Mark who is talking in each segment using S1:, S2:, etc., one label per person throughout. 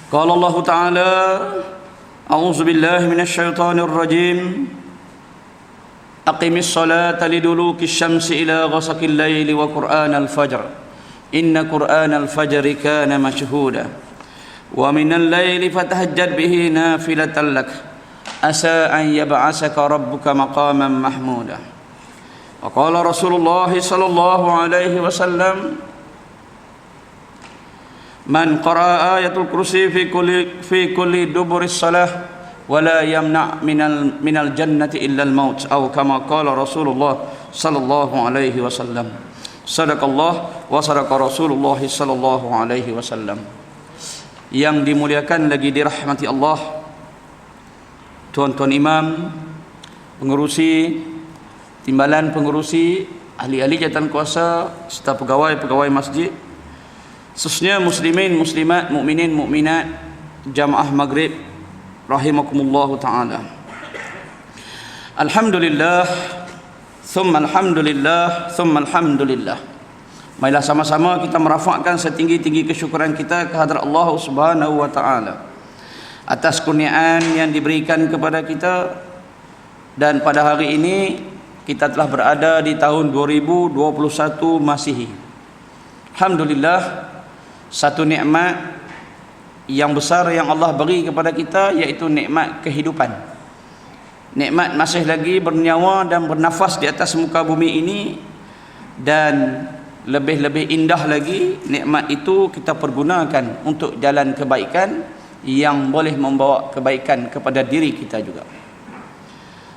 S1: قال الله تعالى أعوذ بالله من الشيطان الرجيم أقم الصلاة لدلوك الشمس إلى غسق الليل وقرآن الفجر إن قرآن الفجر كان مشهودا ومن الليل فتهجد به نافلة لك عسى أن يبعثك ربك مقاما محمودا وقال رسول الله صلى الله عليه وسلم من قرأ آية الكرسي في كل دبر الصلاة ولا يمنع من الجنة إلا الموت أو كما قال رسول الله صلى الله عليه وسلم صدق الله وصدق رسول الله صلى الله عليه وسلم. Yang dimuliakan lagi dirahmati Allah, tuan-tuan imam, pengurusi, timbalan pengurusi, ahli-ahli jawatan kuasa serta pegawai-pegawai masjid, khususnya muslimin, muslimat, mukminin, mukminat, jamaah maghrib rahimakumullah taala. Alhamdulillah, thumma alhamdulillah, thumma alhamdulillah. Marilah sama-sama kita merafakkan setinggi-tinggi kesyukuran kita kehadrat Allah Subhanahu wa taala atas kurniaan yang diberikan kepada kita, dan pada hari ini kita telah berada di tahun 2021 Masihi. Alhamdulillah, satu nikmat yang besar yang Allah beri kepada kita, iaitu nikmat kehidupan, nikmat masih lagi bernyawa dan bernafas di atas muka bumi ini. Dan lebih-lebih indah lagi, nikmat itu kita pergunakan untuk jalan kebaikan yang boleh membawa kebaikan kepada diri kita juga.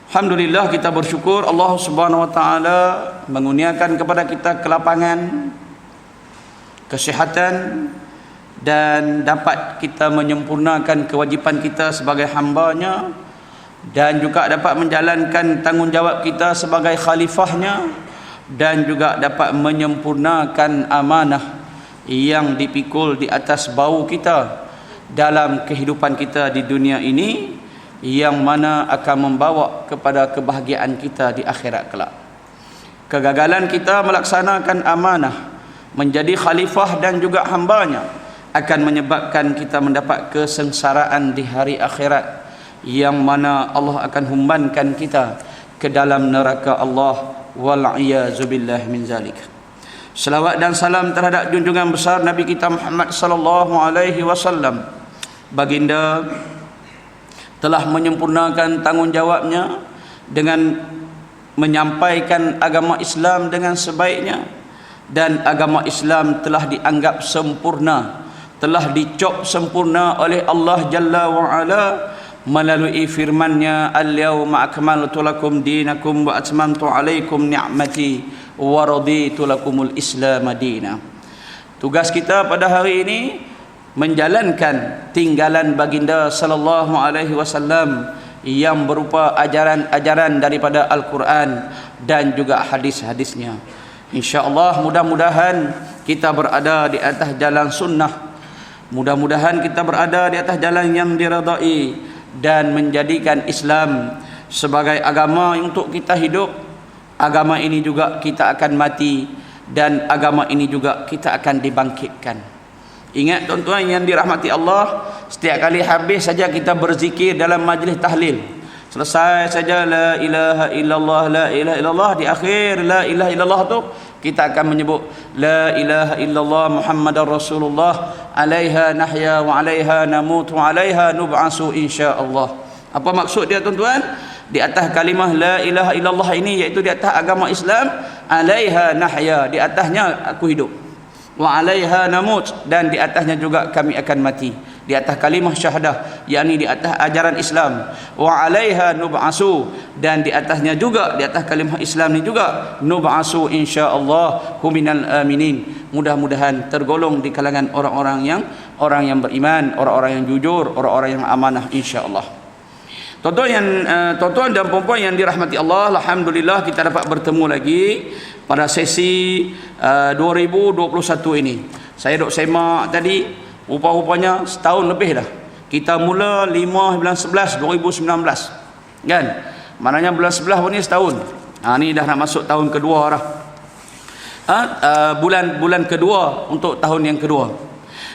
S1: Alhamdulillah, kita bersyukur Allah Subhanahu wa taala mengurniakan kepada kita kelapangan, kesihatan, dan dapat kita menyempurnakan kewajipan kita sebagai hamba-Nya, dan juga dapat menjalankan tanggungjawab kita sebagai khalifahnya, dan juga dapat menyempurnakan amanah yang dipikul di atas bahu kita dalam kehidupan kita di dunia ini, yang mana akan membawa kepada kebahagiaan kita di akhirat kelak. Kegagalan kita melaksanakan amanah menjadi khalifah dan juga hamba-Nya akan menyebabkan kita mendapat kesengsaraan di hari akhirat, yang mana Allah akan humbankan kita ke dalam neraka Allah, wal'iyazu billah min zalik. Selawat dan salam terhadap junjungan besar Nabi kita Muhammad sallallahu alaihi wasallam. Baginda telah menyempurnakan tanggungjawabnya dengan menyampaikan agama Islam dengan sebaiknya, dan agama Islam telah dianggap sempurna, telah dicop sempurna oleh Allah Jalla wa'ala melalui firman-Nya, al-yawma akmaltu lakum dinakum wa atmamtu alaikum ni'mati wa raditu lakumul islam madina. Tugas kita pada hari ini menjalankan tinggalan baginda sallallahu alaihi wasallam yang berupa ajaran-ajaran daripada Al-Quran dan juga hadis-hadisnya. InsyaAllah, mudah-mudahan kita berada di atas jalan sunnah, mudah-mudahan kita berada di atas jalan yang diridai, dan menjadikan Islam sebagai agama untuk kita hidup. Agama ini juga kita akan mati, dan agama ini juga kita akan dibangkitkan. Ingat tuan-tuan yang dirahmati Allah, setiap kali habis saja kita berzikir dalam majlis tahlil, selesai saja la ilaha illallah, la ilaha illallah, di akhir la ilaha illallah tu kita akan menyebut la ilaha illallah Muhammadar Rasulullah, alaiha nahya wa alaiha namut wa alaiha nub'asu insyaallah. Apa maksud dia tuan-tuan? Di atas kalimah la ilaha illallah ini, iaitu di atas agama Islam, alaiha nahya, di atasnya aku hidup, wa alaiha namut, dan di atasnya juga kami akan mati. Di atas kalimah syahadah, yakni di atas ajaran Islam, wa alaiha nub'asu, dan di atasnya juga, di atas kalimah Islam ni juga, nub'asu insyaallah huminal aminin, mudah-mudahan tergolong di kalangan orang yang beriman, orang-orang yang jujur, orang-orang yang amanah insyaallah. Tuan-tuan dan puan-puan yang dirahmati Allah, alhamdulillah kita dapat bertemu lagi pada sesi 2021 ini. Saya duk semak tadi, rupa-rupanya setahun lebih dah. Kita mula 5 bulan 11 2019. Kan? Maknanya bulan 11 pun ni setahun. Ni dah nak masuk tahun kedua dah. Bulan kedua untuk tahun yang kedua.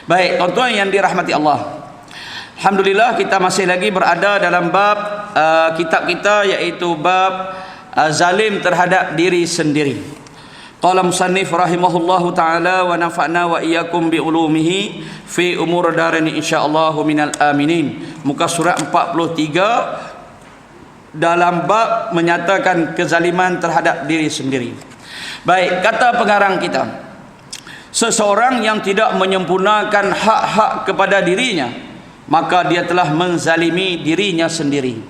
S1: Baik, tuan-tuan yang dirahmati Allah, Alhamdulillah, kita masih lagi berada dalam bab kitab kita, iaitu bab zalim terhadap diri sendiri. Qala musannif rahimahullahu taala wa nafa'na wa iyyakum bi ulumihi fi umur darin insyaallah minal aminin. Muka surat 43 dalam bab menyatakan kezaliman terhadap diri sendiri. Baik, kata pengarang kita, seseorang yang tidak menyempurnakan hak-hak kepada dirinya, maka dia telah menzalimi dirinya sendiri.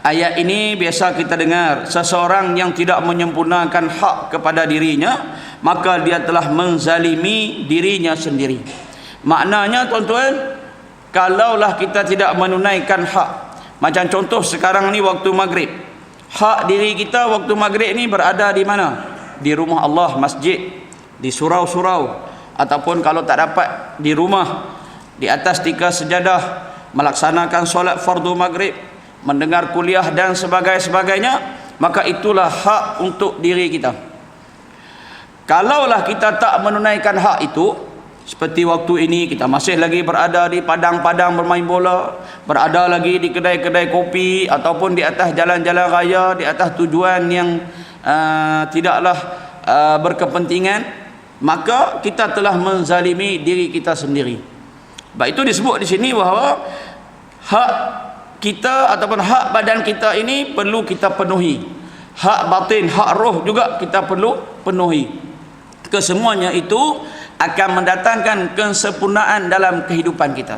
S1: Ayat ini biasa kita dengar, seseorang yang tidak menyempurnakan hak kepada dirinya, maka dia telah menzalimi dirinya sendiri. Maknanya tuan-tuan, kalaulah kita tidak menunaikan hak, macam contoh sekarang ni waktu maghrib, hak diri kita waktu maghrib ni berada di mana? Di rumah Allah, masjid, di surau-surau, ataupun kalau tak dapat di rumah, di atas 3 sejadah, melaksanakan solat fardu maghrib, mendengar kuliah dan sebagainya, maka itulah hak untuk diri kita. Kalaulah kita tak menunaikan hak itu, seperti waktu ini kita masih lagi berada di padang-padang bermain bola, berada lagi di kedai-kedai kopi, ataupun di atas jalan-jalan raya, di atas tujuan yang tidaklah berkepentingan, maka kita telah menzalimi diri kita sendiri. Baik, itu disebut di sini bahawa hak kita ataupun hak badan kita ini perlu kita penuhi. Hak batin, hak roh juga kita perlu penuhi. Kesemuanya itu akan mendatangkan kesempurnaan dalam kehidupan kita.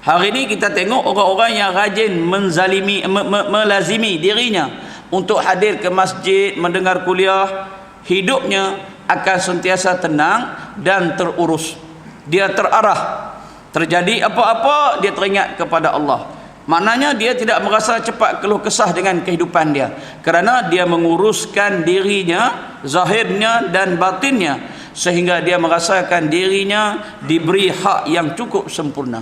S1: Hari ini kita tengok orang-orang yang rajin menzalimi, melazimi dirinya untuk hadir ke masjid, mendengar kuliah, hidupnya akan sentiasa tenang dan terurus. Dia terarah. Terjadi apa-apa, dia teringat kepada Allah. Maknanya dia tidak merasa cepat keluh kesah dengan kehidupan dia, kerana dia menguruskan dirinya, zahirnya dan batinnya, sehingga dia merasakan dirinya diberi hak yang cukup sempurna.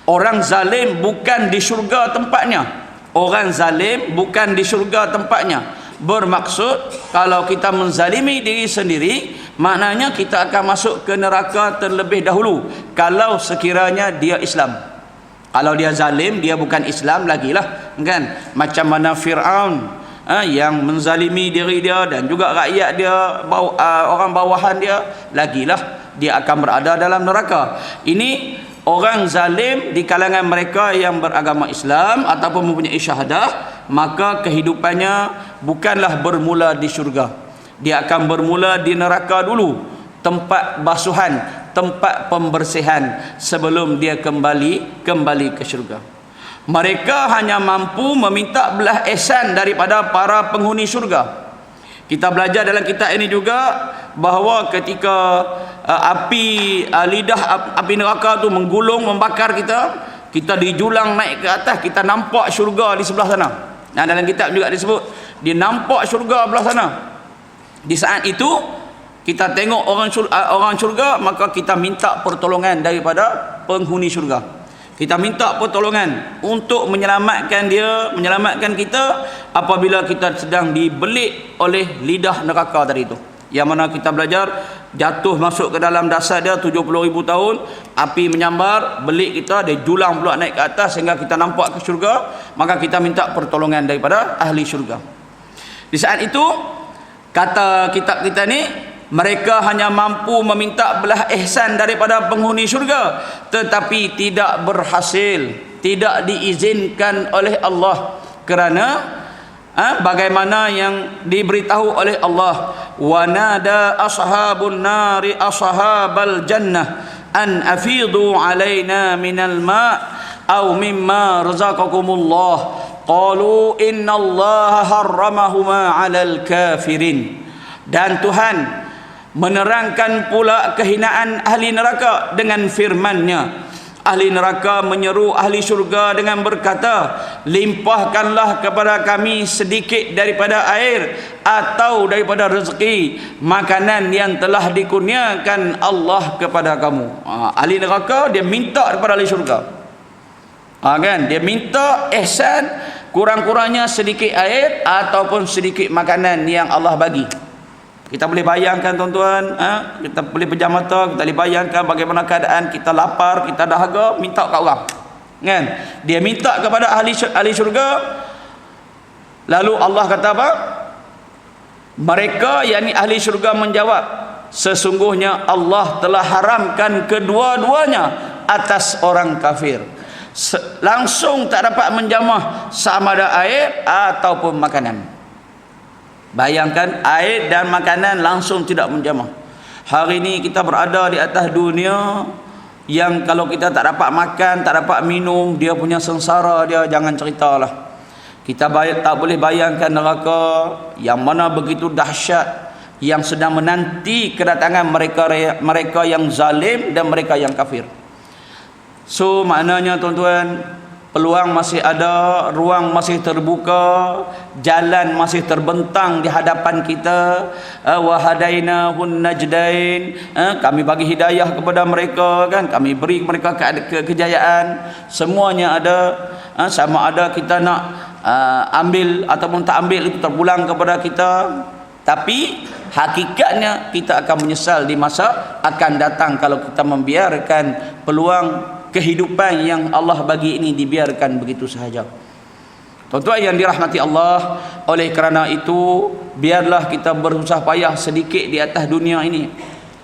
S1: Orang zalim bukan di syurga tempatnya. Orang zalim bukan di syurga tempatnya. Bermaksud, kalau kita menzalimi diri sendiri, maknanya kita akan masuk ke neraka terlebih dahulu, kalau sekiranya dia Islam. Kalau dia zalim, dia bukan Islam lagilah, kan? Macam mana Fir'aun yang menzalimi diri dia dan juga rakyat dia, orang bawahan dia, lagilah dia akan berada dalam neraka. Ini orang zalim di kalangan mereka yang beragama Islam ataupun mempunyai syahadah, maka kehidupannya bukanlah bermula di syurga. Dia akan bermula di neraka dulu, tempat basuhan, tempat pembersihan, sebelum dia kembali ke syurga. Mereka hanya mampu meminta belas ihsan daripada para penghuni syurga. Kita belajar dalam kitab ini juga bahawa ketika lidah api neraka tu menggulung, membakar kita, kita dijulang naik ke atas, kita nampak syurga di sebelah sana. Nah, dalam kitab juga disebut, dia nampak syurga belah sana. Di saat itu kita tengok orang syurga, maka kita minta pertolongan daripada penghuni syurga. Kita minta pertolongan untuk menyelamatkan dia, menyelamatkan kita apabila kita sedang dibelit oleh lidah neraka tadi itu. Yang mana kita belajar, jatuh masuk ke dalam dasar dia 70,000 tahun, api menyambar, belit kita, dia julang pula naik ke atas sehingga kita nampak ke syurga, maka kita minta pertolongan daripada ahli syurga. Di saat itu, kata kitab kita ni, mereka hanya mampu meminta belas ihsan daripada penghuni syurga, tetapi tidak berhasil, tidak diizinkan oleh Allah, kerana bagaimana yang diberitahu oleh Allah, wa nada ashabun nari ashabal jannah an afidu alaina minal ma' aw mimma razaqakumullah qalu innallaha harramahuma 'alal kafirin. Dan Tuhan menerangkan pula kehinaan ahli neraka dengan firman-Nya. Ahli neraka menyeru ahli syurga dengan berkata, limpahkanlah kepada kami sedikit daripada air atau daripada rezeki makanan yang telah dikurniakan Allah kepada kamu. Ahli neraka dia minta kepada ahli syurga, kan? Dia minta ihsan, kurang-kurangnya sedikit air ataupun sedikit makanan yang Allah bagi. Kita boleh bayangkan tuan-tuan, kita boleh pejam mata, kita boleh bayangkan bagaimana keadaan kita lapar, kita dahaga, minta kat orang. kan? Dia minta kepada ahli syurga, lalu Allah kata apa? Mereka, yakni ahli syurga, menjawab, sesungguhnya Allah telah haramkan kedua-duanya atas orang kafir. Langsung tak dapat menjamah sama ada air ataupun makanan. Bayangkan, air dan makanan langsung tidak menjamah. Hari ini kita berada di atas dunia yang kalau kita tak dapat makan, tak dapat minum, dia punya sengsara dia jangan ceritalah. Kita tak boleh bayangkan neraka yang mana begitu dahsyat, yang sedang menanti kedatangan mereka yang zalim dan mereka yang kafir. So maknanya tuan-tuan, peluang masih ada, ruang masih terbuka, jalan masih terbentang di hadapan kita. Wa hadainahun najdain, kami bagi hidayah kepada mereka, kan, kami beri mereka kejayaan. Semuanya ada. Sama ada kita nak ambil ataupun tak ambil, itu terpulang kepada kita. Tapi hakikatnya kita akan menyesal di masa akan datang kalau kita membiarkan peluang kehidupan yang Allah bagi ini dibiarkan begitu sahaja. Tuan-tuan yang dirahmati Allah, oleh kerana itu biarlah kita berusaha payah sedikit di atas dunia ini.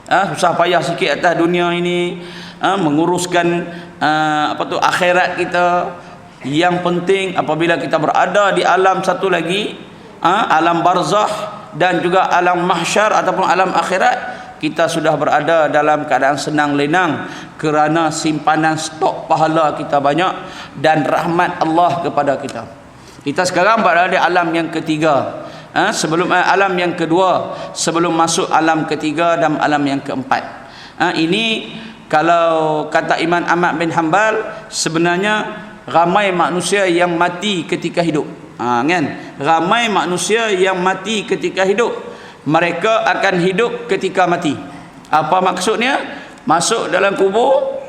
S1: Susah payah sikit atas dunia ini, menguruskan akhirat kita. Yang penting apabila kita berada di alam satu lagi, alam barzakh dan juga alam mahsyar ataupun alam akhirat, kita sudah berada dalam keadaan senang lenang kerana simpanan stok pahala kita banyak dan rahmat Allah kepada kita. Kita sekarang berada di alam yang ketiga, sebelum alam yang kedua, sebelum masuk alam ketiga dan alam yang keempat. Ini kalau kata Imam Ahmad bin Hanbal, sebenarnya ramai manusia yang mati ketika hidup. Kan? Ramai manusia yang mati ketika hidup. Mereka akan hidup ketika mati. Apa maksudnya? Masuk dalam kubur,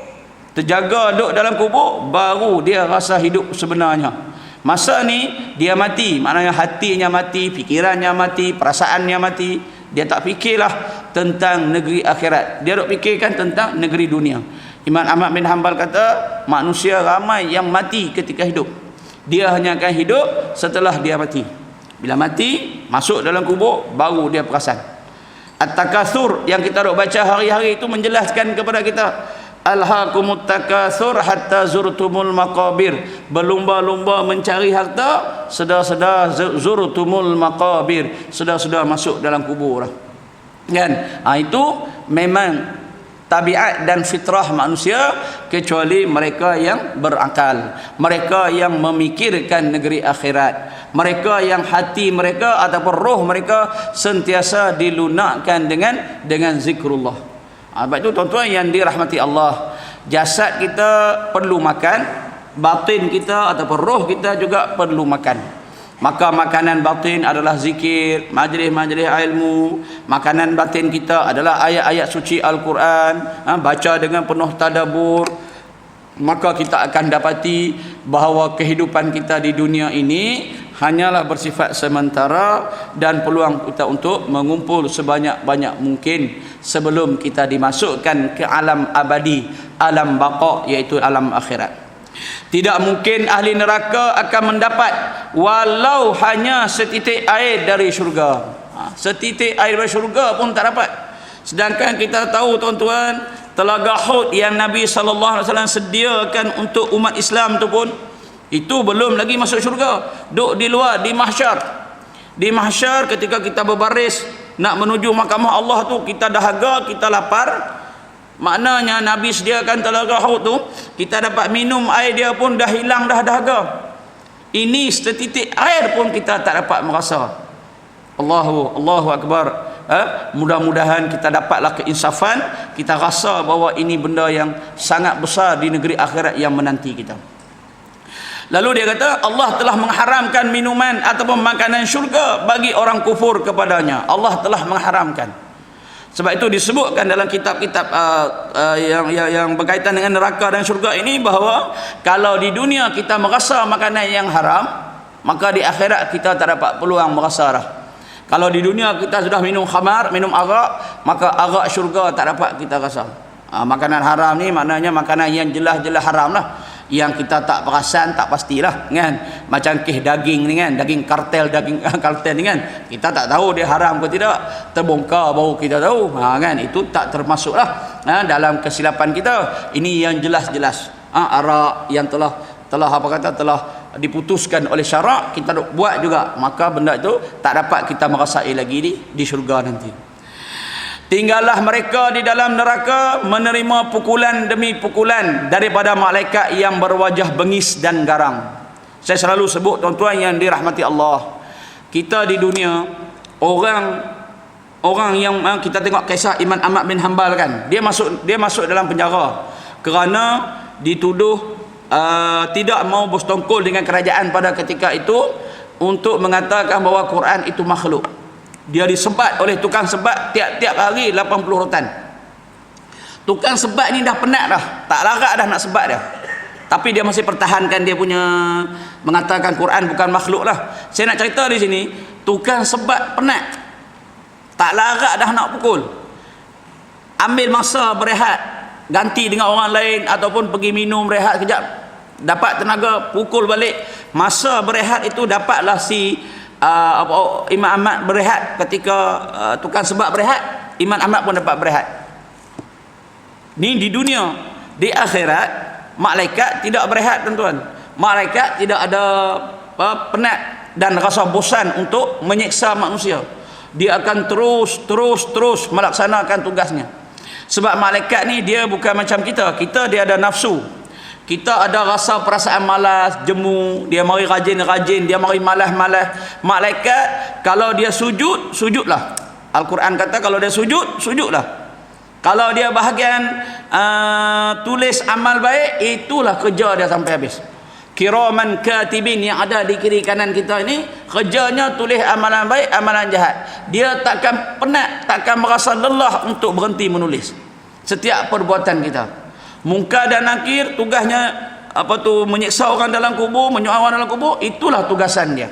S1: terjaga duduk dalam kubur, baru dia rasa hidup sebenarnya. Masa ni dia mati, maknanya hatinya mati, fikirannya mati, perasaannya mati. Dia tak fikirlah tentang negeri akhirat, dia duk fikirkan tentang negeri dunia. Imam Ahmad bin Hanbal kata, manusia ramai yang mati ketika hidup. Dia hanya akan hidup setelah dia mati. Bila mati, masuk dalam kubur, baru dia perasan. At-takatsur yang kita duk baca hari-hari itu menjelaskan kepada kita, alhaakumut takatsur hatta zurtumul maqabir. Berlumba-lumba mencari harta, sedar-sedar zurtumul maqabir, sedar-sedar masuk dalam kubur lah. Kan? Itu memang tabiat dan fitrah manusia, kecuali mereka yang berakal, mereka yang memikirkan negeri akhirat, mereka yang hati mereka ataupun roh mereka sentiasa dilunakkan dengan zikrullah. Sebab itu tuan-tuan yang dirahmati Allah, jasad kita perlu makan, batin kita ataupun roh kita juga perlu makan. Maka makanan batin adalah zikir, majlis-majlis ilmu. Makanan batin kita adalah ayat-ayat suci Al-Quran, baca dengan penuh tadabbur. Maka kita akan dapati bahawa kehidupan kita di dunia ini hanyalah bersifat sementara dan peluang kita untuk mengumpul sebanyak-banyak mungkin sebelum kita dimasukkan ke alam abadi, alam baqa, iaitu alam akhirat. Tidak mungkin ahli neraka akan mendapat walau hanya setitik air dari syurga. Setitik air dari syurga pun tak dapat. Sedangkan kita tahu tuan-tuan, telaga Hud yang Nabi SAW sediakan untuk umat Islam tu pun, itu belum lagi masuk syurga. Duk di luar, di mahsyar. Di mahsyar ketika kita berbaris nak menuju mahkamah Allah tu, kita dahaga, kita lapar. Maknanya Nabi sediakan telaga Hud tu, kita dapat minum air dia pun dah hilang dah dahaga. Ini setitik air pun kita tak dapat merasa. Allahu Akbar. Mudah-mudahan kita dapatlah keinsafan, kita rasa bahawa ini benda yang sangat besar di negeri akhirat yang menanti kita. Lalu dia kata, Allah telah mengharamkan minuman ataupun makanan syurga bagi orang kufur kepadanya. Allah telah mengharamkan. Sebab itu disebutkan dalam kitab-kitab yang berkaitan dengan neraka dan syurga ini, bahawa kalau di dunia kita merasa makanan yang haram, maka di akhirat kita tak dapat peluang merasa dah. Kalau di dunia kita sudah minum khamar, minum arak, maka arak syurga tak dapat kita rasa. Makanan haram ni maknanya makanan yang jelas-jelas haram lah. yang kita tak perasan, tak pastilah kan. Macam kes daging ni kan, daging kartel ni kan, kita tak tahu dia haram ke tidak, terbongkar baru kita tahu kan. Itu tak termasuklah dalam kesilapan kita. Ini yang jelas-jelas arak yang telah diputuskan oleh syarak, kita duk buat juga, maka benda itu tak dapat kita merasai lagi di syurga nanti. Tinggallah mereka di dalam neraka menerima pukulan demi pukulan daripada malaikat yang berwajah bengis dan garang. Saya selalu sebut tuan-tuan yang dirahmati Allah, kita di dunia, orang yang kita tengok kisah Imam Ahmad bin Hanbal kan, dia masuk dalam penjara kerana dituduh tidak mau bersetongkol dengan kerajaan pada ketika itu untuk mengatakan bahawa Quran itu makhluk. Dia disebat oleh tukang sebat tiap-tiap hari 80 rotan. Tukang sebat ni dah penat dah, tak larat dah nak sebat dia, tapi dia masih pertahankan dia punya mengatakan Quran bukan makhluk lah. Saya nak cerita di sini, tukang sebat penat, tak larat dah nak pukul, ambil masa berehat, ganti dengan orang lain ataupun pergi minum rehat kejap, dapat tenaga pukul balik. Masa berehat itu dapatlah si Imam Ahmad berehat ketika tukang sebab berehat, Imam Ahmad pun dapat berehat. Ni di dunia. Di akhirat malaikat tidak berehat tuan-tuan. Malaikat tidak ada penat dan rasa bosan untuk menyiksa manusia. Dia akan terus melaksanakan tugasnya. Sebab malaikat ni dia bukan macam kita. Kita dia ada nafsu, kita ada rasa perasaan malas, jemu, dia mari rajin, dia mari malas. Malaikat kalau dia sujud, sujudlah. Al-Quran kata kalau dia sujud, sujudlah. Kalau dia bahagian tulis amal baik, itulah kerja dia sampai habis. Kiraman katibin yang ada di kiri kanan kita ini, kerjanya tulis amalan baik, amalan jahat. Dia takkan penat, takkan merasa lelah untuk berhenti menulis setiap perbuatan kita. Munkar dan nakir tugasnya menyiksa orang dalam kubur, menyuap orang dalam kubur, itulah tugasan dia.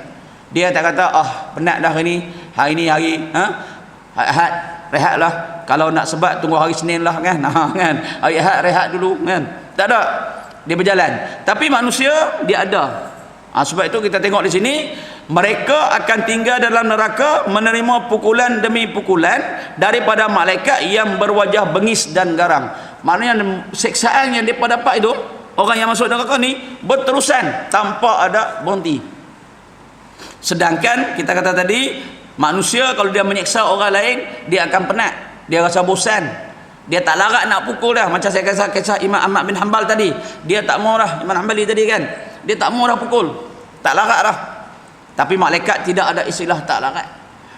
S1: Dia tak kata penat dah hari ni hari Ahad rehatlah, kalau nak sebat tunggu hari Senin lah kan. Hari Ahad rehat dulu kan. Tak ada, dia berjalan. Tapi manusia dia ada. Sebab itu kita tengok di sini, mereka akan tinggal dalam neraka menerima pukulan demi pukulan daripada malaikat yang berwajah bengis dan garang. Maknanya siksaan yang mereka dapat itu, orang yang masuk neraka ni berterusan tanpa ada berhenti. Sedangkan kita kata tadi, manusia kalau dia menyiksa orang lain, dia akan penat, dia rasa bosan, dia tak larat nak pukul dah. Macam saya kata kisah Imam Ahmad bin Hanbal tadi, dia tak mau dah, Imam Hanbali tadi kan, dia tak mau dah pukul, tak larat dah. Tapi malaikat tidak ada istilah tak larat.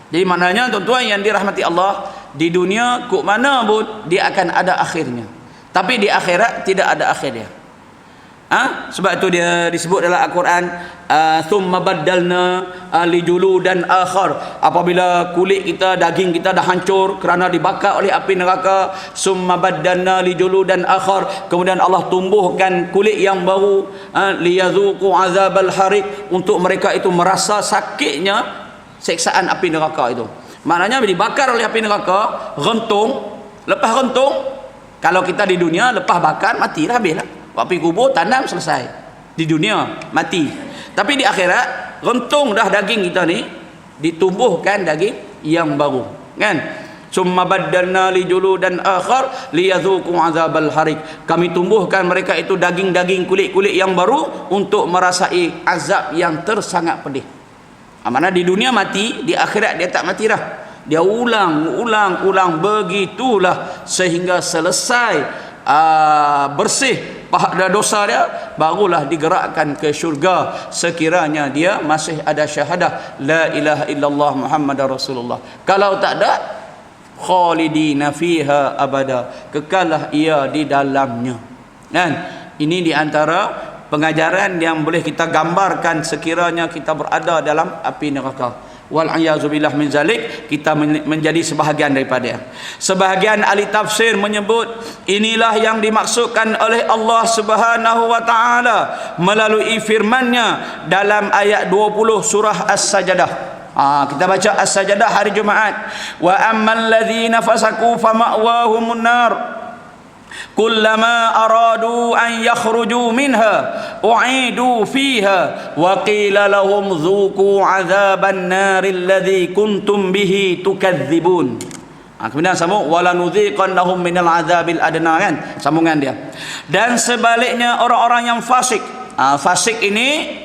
S1: Jadi maknanya tuan-tuan yang dirahmati Allah, di dunia kok mana pun dia akan ada akhirnya, tapi di akhirat tidak ada akhir dia. Sebab itu dia disebut dalam Al-Quran, thumma baddalna lijuludan akhar. Apabila kulit kita, daging kita dah hancur kerana dibakar oleh api neraka, summa baddalna lijuludan akhar, kemudian Allah tumbuhkan kulit yang baru, liyazuqu azabal harik, untuk mereka itu merasa sakitnya siksaan api neraka itu. Maknanya dibakar oleh api neraka, rentung, lepas rentung, kalau kita di dunia lepas bakar matilah, habislah. Api kubur tanam selesai. Di dunia mati. Tapi di akhirat rentung dah daging kita ni, ditumbuhkan daging yang baru kan. Summa baddalna lijuludan akhar liyazuqu azabal harik. Kami tumbuhkan mereka itu daging-daging, kulit-kulit yang baru untuk merasai azab yang tersangat pedih. Mana di dunia mati, di akhirat dia tak mati dah. Dia ulang begitulah sehingga selesai bersih pada dosa dia, barulah digerakkan ke syurga sekiranya dia masih ada syahadah la ilaha illallah Muhammadar Rasulullah. Kalau tak ada, khalidina fiha abada, kekallah ia di dalamnya kan. Ini di antara pengajaran yang boleh kita gambarkan sekiranya kita berada dalam api neraka. Wal'ayazubillah min zalik, kita menjadi sebahagian daripada. Sebahagian ahli tafsir menyebut inilah yang dimaksudkan oleh Allah Subhanahu wa taala melalui firman-Nya dalam ayat 20 surah As-Sajdah. Kita baca As-Sajdah hari Jumaat. Wa ammal ladzina fasaku fama'wahumun nar. kullama aradu an yakhruju minha u'idu fiha wa qila lahum dhuqu 'adzaban naril ladzi kuntum bihi tukadzibun. Kemudian sambung wala nudhiqannahum minal 'adzabil adna, kan sambungan dia. Dan sebaliknya orang-orang yang fasik, fasik ini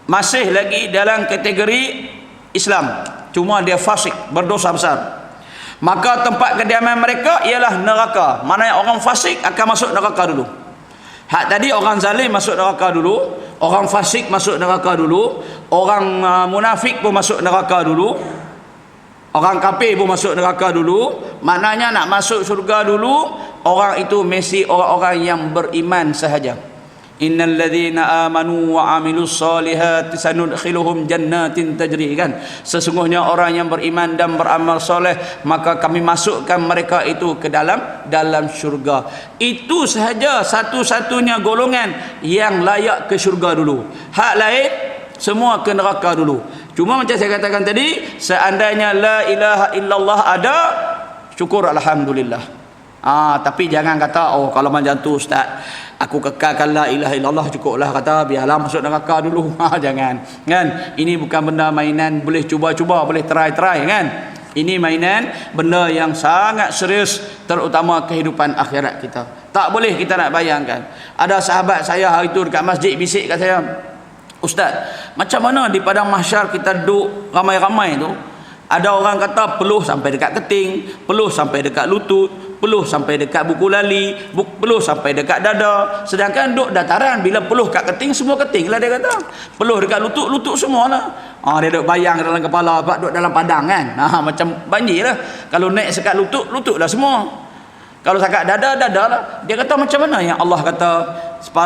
S1: masih lagi dalam kategori Islam, cuma dia fasik, berdosa besar, maka tempat kediaman mereka ialah neraka. Maknanya orang fasik akan masuk neraka dulu. Hak tadi orang zalim masuk neraka dulu, orang fasik masuk neraka dulu, orang munafik pun masuk neraka dulu, orang kafir pun masuk neraka dulu. Maknanya nak masuk syurga dulu orang itu mesti orang-orang yang beriman sahaja. Innal ladzina amanu wa amilus solihati sanudkhiluhum jannatin tajri, kan sesungguhnya orang yang beriman dan beramal soleh maka kami masukkan mereka itu ke dalam syurga. Itu sahaja satu-satunya golongan yang layak ke syurga dulu. Hak lain semua ke neraka dulu. Cuma macam saya katakan tadi, seandainya la ilaha illallah ada, syukur alhamdulillah. Tapi jangan kata oh kalau macam tu ustaz, aku kekalkan la ilaha illallah cukuplah, kata biarlah masuk neraka dulu. Jangan, kan ini bukan benda mainan boleh cuba-cuba, boleh try kan. Ini mainan, benda yang sangat serius, terutama kehidupan akhirat kita. Tak boleh kita nak bayangkan. Ada sahabat saya hari itu dekat masjid bisik kat saya, ustaz, macam mana di padang mahsyar kita duduk ramai-ramai tu, ada orang kata peluh sampai dekat keting, peluh sampai dekat lutut, peluh sampai dekat buku lali, peluh sampai dekat dada. Sedangkan duduk dataran, bila peluh kat keting, semua keting lah dia kata. Peluh dekat lutut, lutut semua lah. Dia duduk bayang dalam kepala, sebab duduk dalam padang kan. Macam banjir lah. Kalau naik sekat lutut, lutut lah semua. Kalau sekat dada, dada lah. Dia kata macam mana yang Allah kata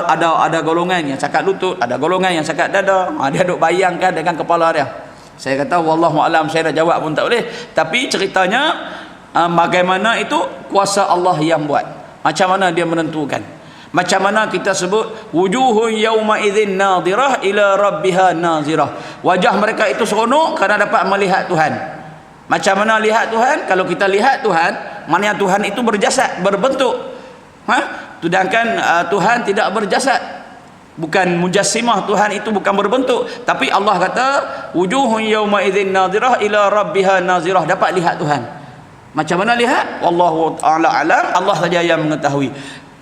S1: ada golongan yang sekat lutut, ada golongan yang sekat dada. Dia duduk bayangkan dengan kepala dia. Saya kata wallahu alam, saya dah jawab pun tak boleh. Tapi ceritanya bagaimana itu kuasa Allah yang buat. Macam mana dia menentukan. Macam mana kita sebut wujuhun yauma idzin nadhirah ila rabbiha nazirah. Wajah mereka itu seronok kerana dapat melihat Tuhan. Macam mana lihat Tuhan? Kalau kita lihat Tuhan, maknanya Tuhan itu berjasad, berbentuk. Sedangkan Tuhan tidak berjasad. Bukan mujassimah, Tuhan itu bukan berbentuk. Tapi Allah kata wujuhun yauma idzin nadhirah ila rabbiha nazirah, dapat lihat Tuhan. Macam mana lihat? Wallahu ta'ala alam, Allah saja yang mengetahui.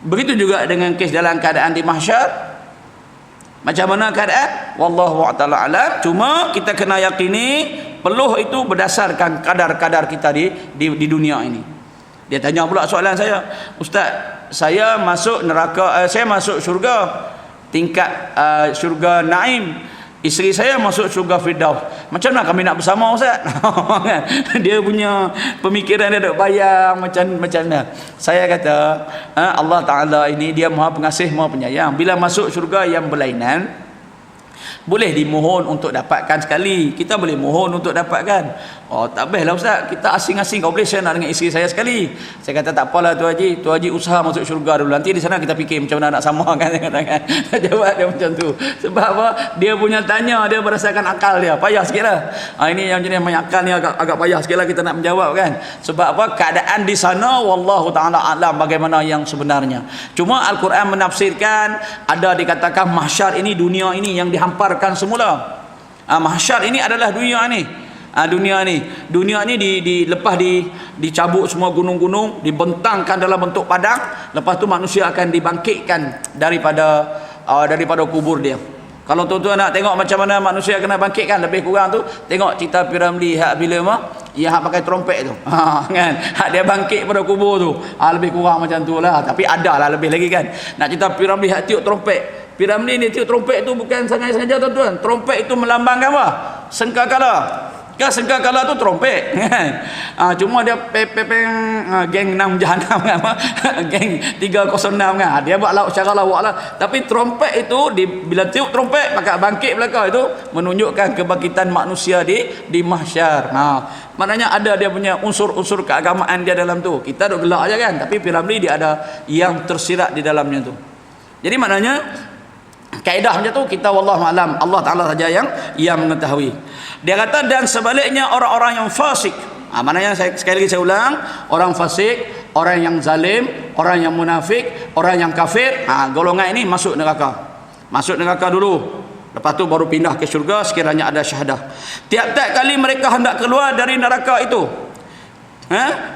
S1: Begitu juga dengan kes dalam keadaan di mahsyar. Macam mana keadaan? Wallahu ta'ala alam. Cuma kita kena yakini peluh itu berdasarkan kadar-kadar kita di dunia ini. Dia tanya pula soalan saya, ustaz, saya masuk neraka, saya masuk syurga tingkat syurga Naim, isteri saya masuk syurga Firdaus, macam mana kami nak bersama ustaz? Dia punya pemikiran dia duk bayang macam mana. Saya kata Allah Ta'ala ini dia maha pengasih, maha penyayang. Bila masuk syurga yang berlainan, boleh dimohon untuk dapatkan sekali, kita boleh mohon untuk dapatkan. Oh tak boleh lah ustaz, kita asing-asing, kau boleh saya nak dengan isteri saya sekali. Saya kata tak apalah tu haji usaha masuk syurga dulu, nanti di sana kita fikir macam mana nak sama kan. Jawab dia macam tu. Sebab apa? Dia punya tanya, dia berdasarkan akal dia, payah sikit lah. Ini yang jenis main akal ni agak payah sikit lah kita nak menjawab kan. Sebab apa? Keadaan di sana wallahu ta'ala alam bagaimana yang sebenarnya. Cuma Al-Quran menafsirkan, ada dikatakan mahsyar ini dunia ini yang dihamparkan semula. Mahsyar ini adalah dunia ni. Dunia ni lepas dicabut semua gunung-gunung, dibentangkan dalam bentuk padang, lepas tu manusia akan dibangkitkan daripada kubur dia. Kalau tuan-tuan nak tengok macam mana manusia kena bangkitkan lebih kurang tu, tengok cerita Piramli hak bila hak pakai trompet tu. Kan? Hak dia bangkit pada kubur tu. Lebih kurang macam tu lah, tapi ada lah lebih lagi kan. Nak cerita Piramli hak tiup trompet. Piramli ni tiup trompet tu bukan sengaja tuan-tuan. Trompet itu melambangkan apa? Sengkakala. Kan sengkakala tu trompet kan. Cuma dia geng 6 jahanam kan. Geng 306 kan. Dia buat cara lawak lah. Tapi trompet itu bila tiup trompet pakai bangkit belakang itu menunjukkan kebangkitan manusia di mahsyar. Maknanya ada dia punya unsur-unsur keagamaan dia dalam tu. Kita duk gelak aja kan, tapi Piramli dia ada yang tersirat di dalamnya tu. Jadi maknanya kaedah macam tu kita wallahu alam, Allah Taala saja yang mengetahui. Dia kata dan sebaliknya orang-orang yang fasik. Maknanya sekali lagi saya ulang, orang fasik orang yang zalim, orang yang munafik, orang yang kafir, golongan ini masuk neraka. Masuk neraka dulu. Lepas tu baru pindah ke syurga sekiranya ada syahadah. Tiap-tiap kali mereka hendak keluar dari neraka itu,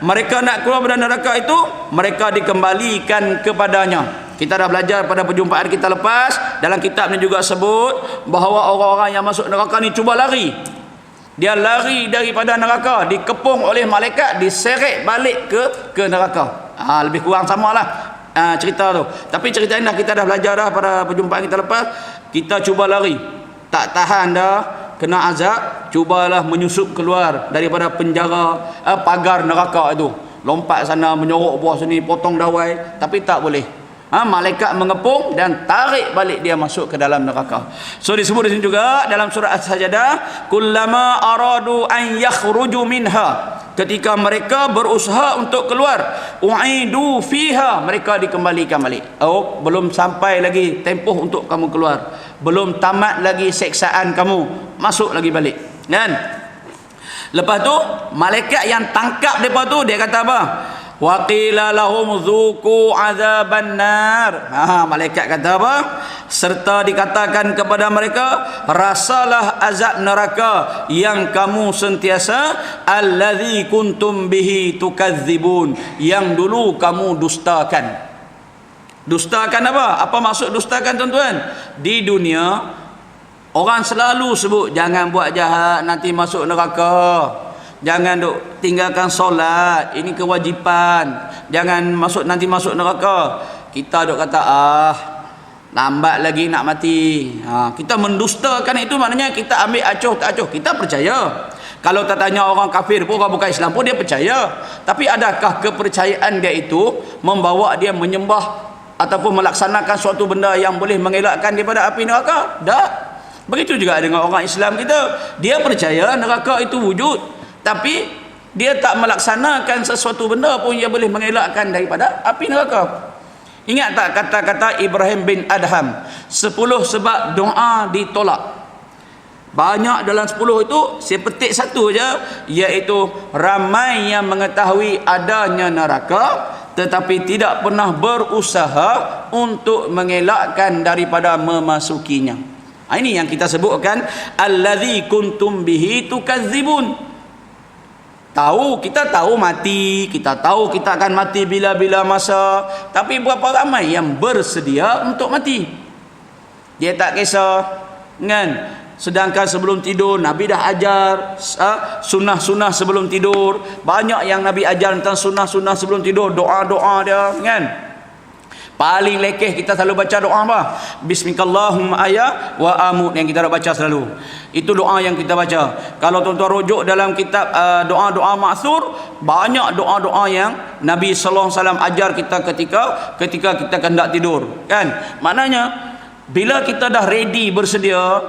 S1: mereka nak keluar dari neraka itu, mereka dikembalikan kepadanya. Kita dah belajar pada perjumpaan kita lepas, dalam kitab ni juga sebut bahawa orang-orang yang masuk neraka ni cuba lari. Dia lari daripada neraka, dikepung oleh malaikat, diseret balik ke neraka. Lebih kurang samalah cerita tu. Tapi cerita ini kita dah belajar dah pada perjumpaan kita lepas. Kita cuba lari, tak tahan dah, kena azab, cubalah menyusup keluar daripada penjara, pagar neraka itu. Lompat sana, menyorok bawah sini, potong dawai, tapi tak boleh. Malaikat mengepung dan tarik balik dia masuk ke dalam neraka. So disebut di sini juga dalam surah As-Sajdah, kullama aradu an yakhruju minha, ketika mereka berusaha untuk keluar, u'idu fiha, mereka dikembalikan balik. Belum sampai lagi tempoh untuk kamu keluar, belum tamat lagi seksaan kamu, masuk lagi balik. Kan? Lepas tu malaikat yang tangkap depa tu dia kata apa? Wa qila lahum dzuqu azaban nar. Malaikat kata apa? Serta dikatakan kepada mereka, rasalah azab neraka yang kamu sentiasa allazi kuntum bihi tukadzibun, yang dulu kamu dustakan. Dustakan apa? Apa maksud dustakan tuan-tuan? Di dunia orang selalu sebut jangan buat jahat nanti masuk neraka. Jangan duk tinggalkan solat, ini kewajipan. Jangan nanti masuk neraka. Kita duk kata lambat lagi nak mati. Kita mendustakan itu, maknanya kita ambil acuh tak acuh. Kita percaya. Kalau tak tanya orang kafir pun, orang bukan Islam pun dia percaya. Tapi adakah kepercayaan dia itu membawa dia menyembah ataupun melaksanakan suatu benda yang boleh mengelakkan daripada api neraka? Tak. Begitu juga dengan orang Islam kita. Dia percaya neraka itu wujud, tapi dia tak melaksanakan sesuatu benda pun yang boleh mengelakkan daripada api neraka. Ingat tak kata-kata Ibrahim bin Adham, 10 sebab doa ditolak. Banyak dalam 10 itu, saya petik satu je, iaitu ramai yang mengetahui adanya neraka tetapi tidak pernah berusaha untuk mengelakkan daripada memasukinya. Ini yang kita sebutkan allazi kuntum bihi tukadzibun. Kita tahu mati, kita tahu kita akan mati bila-bila masa, tapi berapa ramai yang bersedia untuk mati? Dia tak kisah, kan? Sedangkan sebelum tidur Nabi dah ajar sunnah-sunnah sebelum tidur. Banyak yang Nabi ajar tentang sunnah-sunnah sebelum tidur, doa-doa dia, kan? Paling lekeh kita selalu baca doa apa? Bismillahumma ahya wa amut, yang kita dah baca selalu. Itu doa yang kita baca. Kalau tuan-tuan rujuk dalam kitab doa-doa ma'thur, banyak doa-doa yang Nabi sallallahu alaihi wasallam ajar kita ketika kita hendak tidur, kan? Maknanya bila kita dah ready, bersedia,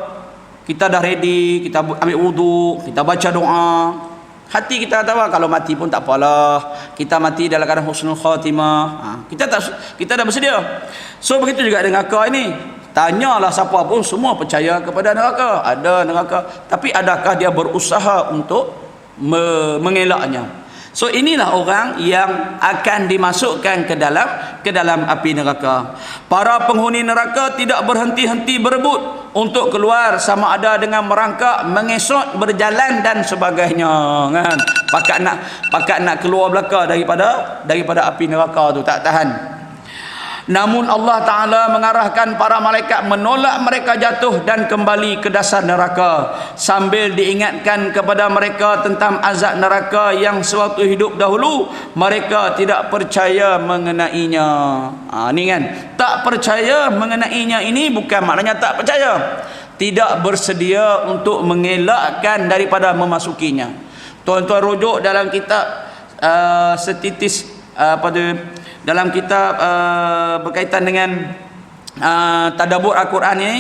S1: kita dah ready, kita ambil wudu, kita baca doa, hati kita kata apa? Kalau mati pun tak apalah, kita mati dalam keadaan husnul khatimah. Kita dah bersedia. So begitu juga dengan neraka ini. Tanyalah siapa pun, semua percaya kepada neraka. Ada neraka, tapi adakah dia berusaha untuk mengelaknya? So inilah orang yang akan dimasukkan ke dalam api neraka. Para penghuni neraka tidak berhenti-henti berebut untuk keluar, sama ada dengan merangkak, mengesot, berjalan dan sebagainya, kan? Pakat nak keluar belaka daripada api neraka tu, tak tahan. Namun Allah Ta'ala mengarahkan para malaikat menolak mereka jatuh dan kembali ke dasar neraka, sambil diingatkan kepada mereka tentang azab neraka yang sewaktu hidup dahulu mereka tidak percaya mengenainya. Ini kan, tak percaya mengenainya ini bukan maknanya tak percaya, tidak bersedia untuk mengelakkan daripada memasukinya. Tuan-tuan rujuk dalam kitab setitis dalam kitab berkaitan dengan tadabbur Al-Quran ini,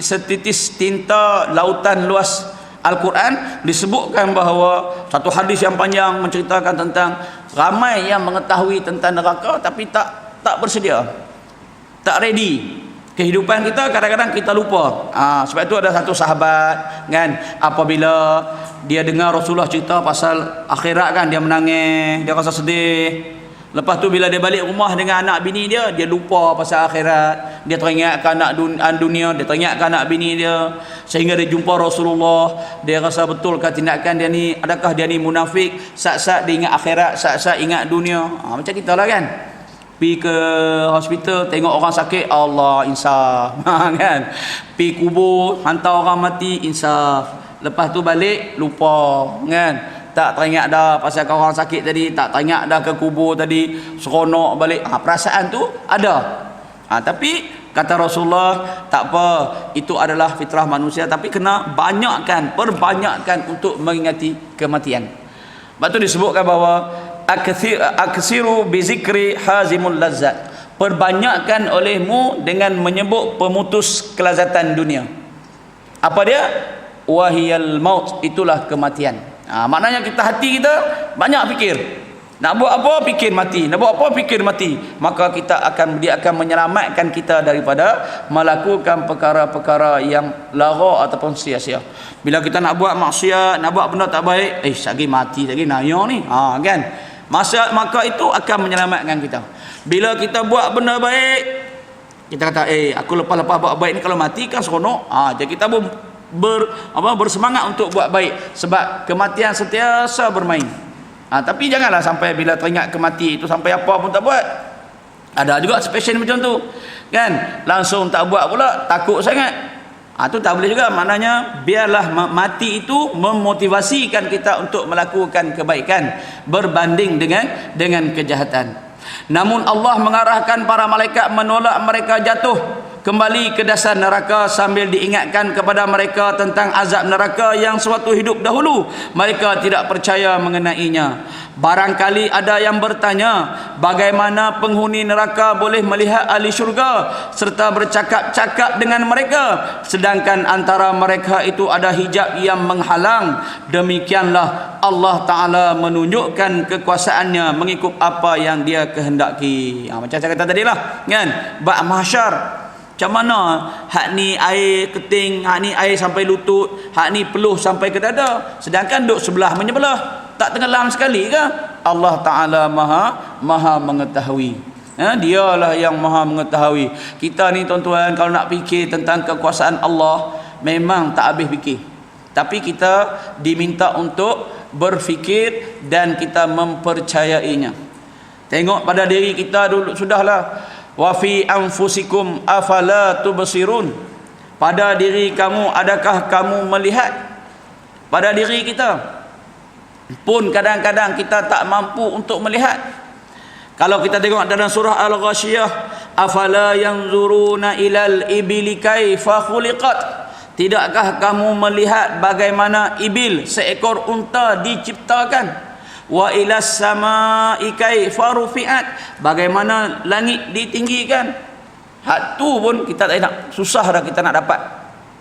S1: setitis tinta lautan luas Al-Quran, disebutkan bahawa satu hadis yang panjang menceritakan tentang ramai yang mengetahui tentang neraka tapi tak bersedia, tak ready, kehidupan kita kadang-kadang kita lupa. Sebab itu ada satu sahabat kan, apabila dia dengar Rasulullah cerita pasal akhirat kan, dia menangis, dia rasa sedih. Lepas tu bila dia balik rumah dengan anak bini dia lupa pasal akhirat. Dia teringat ke anak dunia, dia teringat ke anak bini dia, sehingga dia jumpa Rasulullah. Dia rasa betul ke tindakan dia ni, adakah dia ni munafik? Saat-saat dia ingat akhirat, saat-saat ingat dunia. Macam kita lah kan, pergi ke hospital tengok orang sakit, Allah insaf. Kan, pergi kubur hantar orang mati, insaf. Lepas tu balik lupa kan, tak teringat dah pasal orang sakit tadi, tak teringat dah ke kubur tadi, seronok balik. Perasaan tu ada. Tapi kata Rasulullah, tak apa, itu adalah fitrah manusia, tapi kena perbanyakkan untuk mengingati kematian. Sebab tu disebutkan bahawa aksiru bizikri hazimul lazzat, perbanyakkan olehmu dengan menyebut pemutus kelazatan dunia. Apa dia? Wahiyal maut, itulah kematian. Maknanya hati kita banyak fikir, nak buat apa fikir mati, nak buat apa fikir mati. Maka dia akan menyelamatkan kita daripada melakukan perkara-perkara yang lara ataupun sia-sia. Bila kita nak buat maksiat, nak buat benda tak baik, lagi mati lagi naya ni, kan, maka itu akan menyelamatkan kita. Bila kita buat benda baik, kita kata aku lepas-lepas buat baik ni, kalau mati kan seronok. Jadi kita pun bersemangat untuk buat baik, sebab kematian sentiasa bermain. Tapi janganlah sampai bila teringat kematian itu sampai apa pun tak buat. Ada juga special macam tu kan, langsung tak buat pula, takut sangat. Itu tak boleh juga. Maknanya biarlah mati itu memotivasikan kita untuk melakukan kebaikan berbanding dengan kejahatan. Namun Allah mengarahkan para malaikat menolak mereka jatuh kembali ke dasar neraka sambil diingatkan kepada mereka tentang azab neraka yang suatu hidup dahulu mereka tidak percaya mengenainya. Barangkali ada yang bertanya, bagaimana penghuni neraka boleh melihat ahli syurga serta bercakap-cakap dengan mereka, sedangkan antara mereka itu ada hijab yang menghalang. Demikianlah Allah Ta'ala menunjukkan kekuasaannya mengikut apa yang dia kehendaki. Macam saya kata tadi lah kan, bab mahsyar. Macam mana hak ni air keting, hak ni air sampai lutut, hak ni peluh sampai ke dada, sedangkan duk sebelah menyebelah, tak tenggelam sekali ke? Allah Ta'ala maha mengetahui. Dialah yang maha mengetahui. Kita ni tuan-tuan, kalau nak fikir tentang kekuasaan Allah, memang tak habis fikir. Tapi kita diminta untuk berfikir dan kita mempercayainya. Tengok pada diri kita dulu, sudahlah. Wa fi anfusikum afala tubsirun, pada diri kamu adakah kamu melihat? Pada diri kita pun kadang-kadang kita tak mampu untuk melihat. Kalau kita tengok dalam surah Al-Ghasyiyah, afala yanzuruna ilal ibili kaifa khuliqat, tidakkah kamu melihat bagaimana ibil, seekor unta diciptakan? Wa ilas samai kaifa rufi'at, bagaimana langit ditinggikan. Hak tu pun kita tak nak, susah dah kita nak dapat,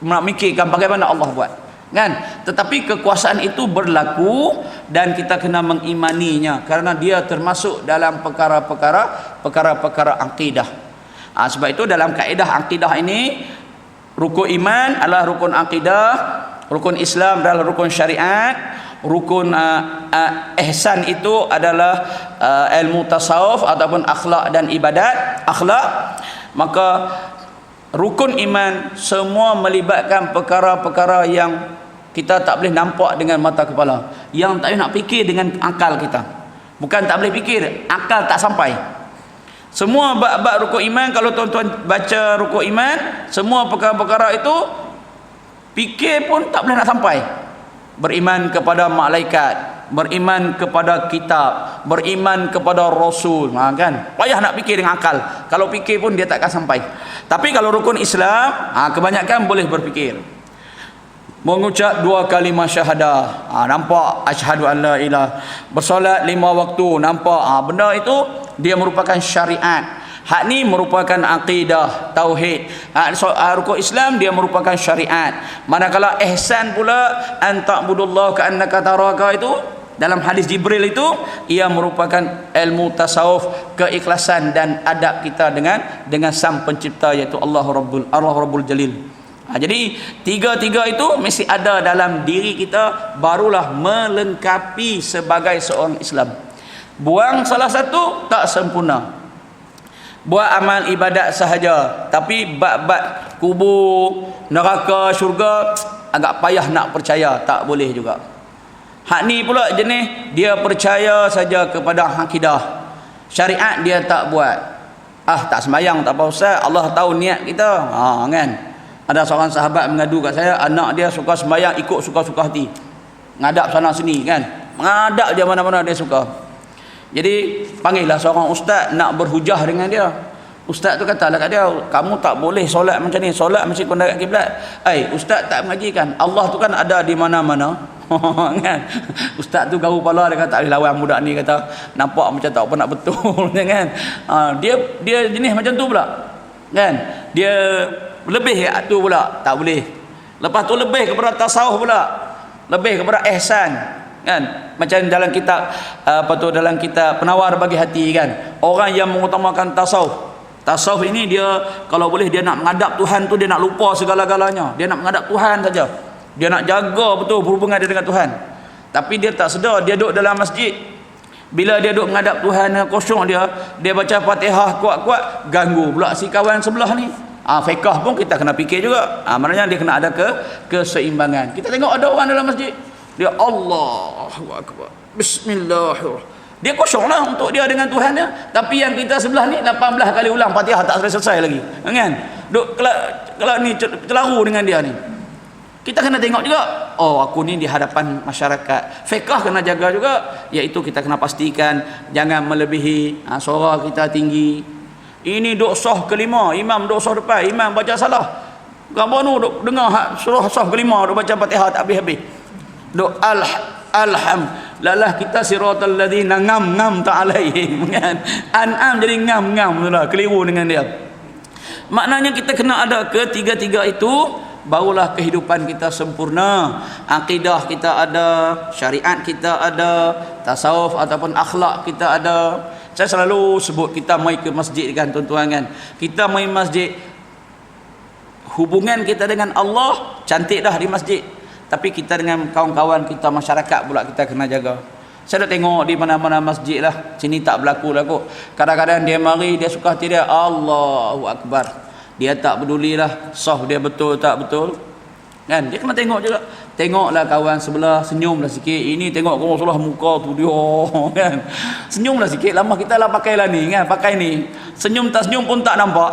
S1: nak mikirkan bagaimana Allah buat kan. Tetapi kekuasaan itu berlaku dan kita kena mengimaninya, kerana dia termasuk dalam perkara-perkara akidah. Sebab itu dalam kaedah akidah ini, rukun iman adalah rukun akidah, rukun Islam adalah rukun syariat, rukun ihsan itu adalah ilmu tasawuf ataupun akhlak dan ibadat akhlak. Maka rukun iman semua melibatkan perkara-perkara yang kita tak boleh nampak dengan mata kepala, yang tak boleh nak fikir dengan akal kita. Bukan tak boleh fikir, akal tak sampai. Semua bab-bab rukun iman, kalau tuan-tuan baca rukun iman, semua perkara-perkara itu fikir pun tak boleh nak sampai. Beriman kepada malaikat, beriman kepada kitab, beriman kepada rasul, kan payah nak fikir dengan akal. Kalau fikir pun dia takkan sampai. Tapi kalau rukun Islam, kebanyakan boleh berfikir. Mengucap 2 kalimah syahadah, nampak asyhadu an la ilah, bersolat 5 waktu, nampak benda itu dia merupakan syariat. Hak ni merupakan akidah tauhid. Rukun Islam dia merupakan syariat. Manakala ihsan pula, an ta'budullah ka'annaka taraka, itu dalam hadis Jibril itu, ia merupakan ilmu tasawuf, keikhlasan dan adab kita dengan sang pencipta, iaitu Allah Rabbul Jalil. Jadi tiga-tiga itu mesti ada dalam diri kita, barulah melengkapi sebagai seorang Islam. Buang salah satu tak sempurna. Buat amal ibadat sahaja, tapi bab-bab kubur, neraka, syurga agak payah nak percaya, tak boleh juga. Hak ni pula jenis dia percaya saja kepada akidah, syariat dia tak buat. Tak sembahyang tak apa ustaz, Allah tahu niat kita. Kan. Ada seorang sahabat mengadu kat saya, anak dia suka sembahyang ikut suka-suka hati, ngadap sana sini kan, mengadap dia mana-mana dia suka. Jadi panggillah seorang ustaz nak berhujah dengan dia. Ustaz tu katalah kat dia, kamu tak boleh solat macam ni, solat mesti kena dekat kiblat. Ustaz tak mengajikan Allah tu kan ada di mana-mana. Kan. Ustaz tu garu kepala, dia kata tak boleh lawan budak ni, kata nampak macam tak apa nak betul kan. Dia jenis macam tu pula. Kan? Dia lebih tu pula tak boleh. Lepas tu lebih kepada tasawuf pula, lebih kepada ihsan kan. Macam dalam kitab dalam kitab Penawar Bagi Hati kan, orang yang mengutamakan tasawuf ini, dia kalau boleh dia nak menghadap Tuhan tu, dia nak lupa segala-galanya, dia nak menghadap Tuhan saja, dia nak jaga betul hubungan dia dengan Tuhan. Tapi dia tak sedar, dia duduk dalam masjid, bila dia duduk menghadap Tuhan kosong, dia baca Fatihah kuat-kuat, ganggu pula si kawan sebelah ni. Fiqah pun kita kena fikir juga. Maknanya dia kena ada keseimbangan. Kita tengok ada orang dalam masjid, dia Allahu Akbar, Bismillahirrahmanirrahim, dia kosonglah untuk dia dengan Tuhan dia. Tapi yang kita sebelah ni 18 kali ulang Fatihah tak selesai lagi kan. Duk kelak ni celaru dengan dia ni. Kita kena tengok juga, aku ni di hadapan masyarakat. Fiqah kena jaga juga, iaitu kita kena pastikan jangan melebihi suara kita tinggi. Ini duk sah kelima, imam duk sah depan, imam baca salah, gambar nu duk dengar surah sah kelima, duk baca Fatihah tak habis-habis, duk alhamdulillah kita siratal ladzina ngam ta'alaihim kan. An'am jadi ngam sudah, keliru dengan dia. Maknanya kita kena ada ketiga-tiga itu, barulah kehidupan kita sempurna. Akidah kita ada, syariat kita ada, tasawuf ataupun akhlak kita ada. Saya selalu sebut, kita mai ke masjid kan tuan-tuan kan, kita mai masjid, hubungan kita dengan Allah cantik dah di masjid, tapi kita dengan kawan-kawan kita, masyarakat pula kita kena jaga. Saya dah tengok di mana-mana masjid lah, sini tak berlaku. Kadang-kadang dia mari, dia suka hati dia Allahu Akbar, dia tak pedulilah sah dia betul tak betul kan. Dia kena tengok juga, tengoklah kawan sebelah, senyumlah sikit. Ini tengok kau sebelah muka tu dia kan, senyumlah sikit. Lama kita lah pakailah ni kan, pakai ni, senyum tak senyum pun tak nampak.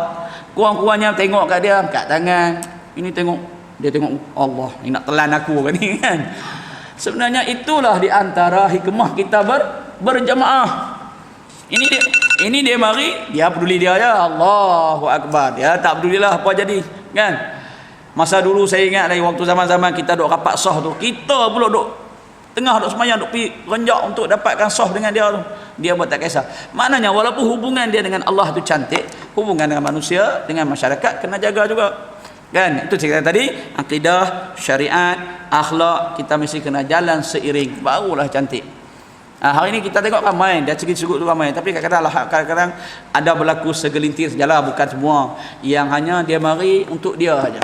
S1: Kurang-kurangnya tengok kat dia, kat tangan. Ini tengok, dia tengok Allah ni nak telan aku kan ni kan. Sebenarnya itulah di antara hikmah kita berjamaah. Ini dia mari, dia peduli dia ya Allahu Akbar, dia tak pedulilah apa jadi kan. Masa dulu saya ingat dari waktu zaman-zaman kita duk rapat sah tu, kita pula duk tengah duk semayang, duk pergi renjak untuk dapatkan sah dengan dia tu. Dia buat tak kisah. Maknanya walaupun hubungan dia dengan Allah tu cantik, hubungan dengan manusia, dengan masyarakat kena jaga juga. Kan? Itu cerita tadi, akidah, syariat, akhlak kita mesti kena jalan seiring, barulah cantik. Hari ini kita tengok ramai, dia cerit-cerit tu ramai, tapi kadang-kadang ada berlaku segelintir sajalah, bukan semua, yang hanya dia mari untuk dia saja.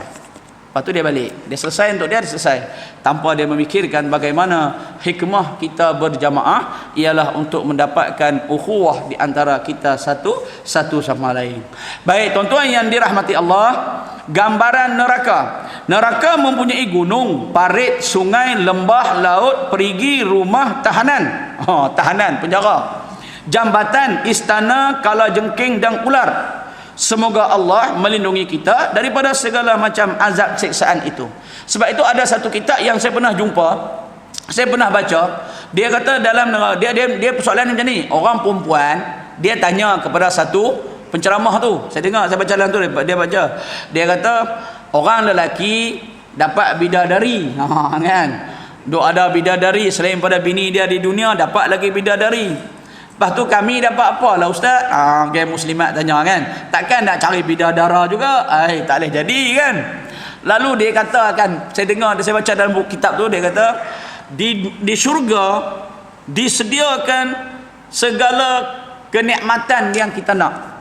S1: Lepas tu dia balik, dia selesai untuk dia selesai, tanpa dia memikirkan bagaimana hikmah kita berjamaah ialah untuk mendapatkan ukhuwah di antara kita satu sama lain. Baik tuan-tuan yang dirahmati Allah, gambaran neraka mempunyai gunung, parit, sungai, lembah, laut, perigi, rumah, tahanan, penjara, jambatan, istana, kalajengking dan ular. Semoga Allah melindungi kita daripada segala macam azab siksaan itu. Sebab itu ada satu kitab yang saya pernah jumpa, saya pernah baca. Dia kata dalam dia persoalan macam ni, orang perempuan dia tanya kepada satu penceramah tu. Saya dengar, saya baca dalam tu, dia baca. Dia kata orang lelaki dapat bidadari, kan? Duk ada bidadari selain pada bini dia di dunia, dapat lagi bidadari. Lepas tu kami dapat apa lah ustaz? Dia muslimat tanya kan, takkan nak cari bidadara juga? Tak boleh jadi kan. Lalu dia kata kan, saya dengar, saya baca dalam buku kitab tu, dia kata di syurga disediakan segala kenikmatan yang kita nak.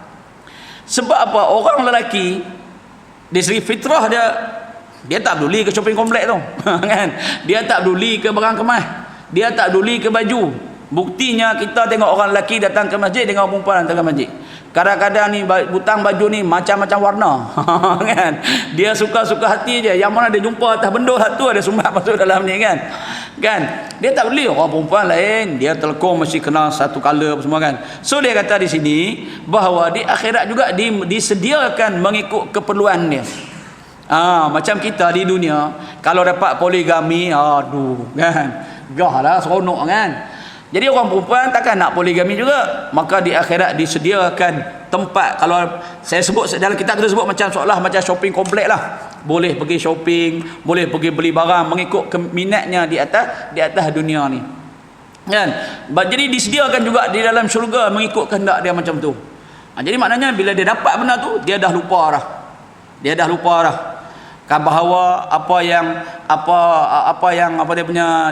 S1: Sebab apa? Orang lelaki dari segi fitrah dia tak peduli ke shopping komplek tu kan, dia tak peduli ke barang kemas, dia tak peduli ke baju. Buktinya kita tengok orang lelaki datang ke masjid dengan orang perempuan datang ke masjid, kadang-kadang ni butang baju ni macam-macam warna kan, dia suka-suka hati je, yang mana dia jumpa atas benda tu ada sumbat masuk dalam ni kan, dia tak peduli. Orang perempuan lain, dia telekong mesti kena satu colour semua kan. So dia kata di sini bahawa di akhirat juga disediakan mengikut keperluan dia. Macam kita di dunia kalau dapat poligami, aduh kan, gah lah, seronok kan. Jadi orang perempuan takkan nak poligami juga. Maka di akhirat disediakan tempat, kalau saya sebut dalam kitab kita sebut macam seolah macam shopping komplek lah. Boleh pergi shopping, boleh pergi beli barang mengikut minatnya di atas dunia ni kan. Jadi disediakan juga di dalam syurga mengikut kehendak dia macam tu. Jadi maknanya bila dia dapat benda tu, dia dah lupa dah kan bahawa apa yang